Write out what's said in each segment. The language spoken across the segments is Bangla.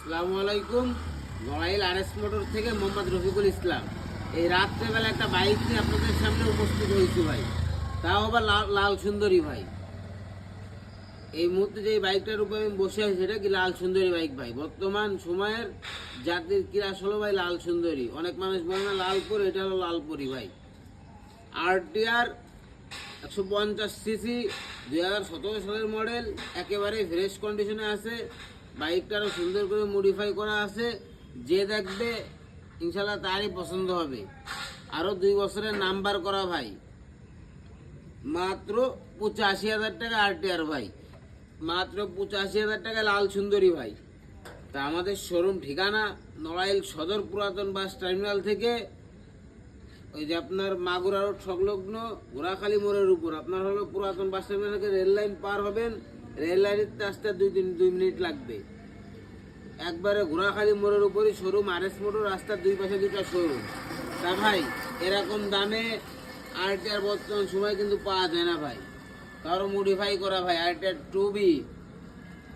আসসালামু আলাইকুম। নড়াইল আরএস মোটর থেকে মোহাম্মদ রফিকুল ইসলাম। এই রাত্রেবেলা একটা বাইক নিয়ে আপনাদের সামনে উপস্থিত হয়েছি ভাই, তাও আবার লাল সুন্দরী ভাই। এই মুহূর্তে যে বাইকটার উপরে আমি বসে আছি সেটা কি লাল সুন্দরী বাইক ভাই। বর্তমান সময়ের জাতির ক্রাশ হলো ভাই লাল সুন্দরী। অনেক মানুষ বলে না লালপুর, এটা হলো লালপুরি ভাই। আরটিআর 150 সিসি 2017 সালের মডেল, একেবারে ফ্রেশ কন্ডিশনে আছে। বাইকটারও সুন্দর করে মডিফাই করা আছে। যে দেখবে ইনশাল্লাহ তারই পছন্দ হবে। আরও 2 বছরের নাম্বার করা ভাই। মাত্র 85,000 টাকা আরটিআর ভাই, মাত্র 85,000 টাকা লাল সুন্দরী ভাই। তা আমাদের শোরুম ঠিকানা নড়াইল সদর পুরাতন বাস টার্মিনাল থেকে ওই যে আপনার মাগুরা রোড সংলগ্ন ঘোড়াখালী মোড়ের উপর। আপনার হলো পুরাতন বাস টার্মিনাল থেকে রেল লাইন পার হবেন, রেল লাইনের আসতে 2 মিনিট লাগবে। একবারে ঘোড়াখালী মোড়ের উপরই শোরুম আরএস মোটর, রাস্তার 2 পাশে 2টা শোরুম। তা ভাই এরকম দামে আরটিআর বর্তমান সময় কিন্তু পাওয়া যায় না ভাই। তারও মডিফাই করা ভাই, আরটিআর 2B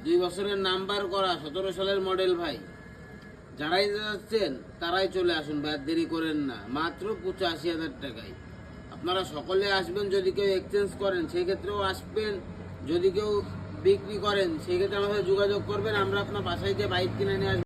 2 বছরের নাম্বার করা 17 সালের মডেল ভাই। যারাই যাচ্ছেন তারাই চলে আসুন ভাই, আর দেরি করেন না। মাত্র 85,000 টাকায় আপনারা সকলে আসবেন। যদি কেউ এক্সচেঞ্জ করেন সেই ক্ষেত্রেও আসবেন, যদি কেউ বিক্রি করেন সেই ক্ষেত্রে আমাদের যোগাযোগ করবেন। আমরা আপনার বাসায় গিয়ে বাইক কিনে নিয়ে আসবো।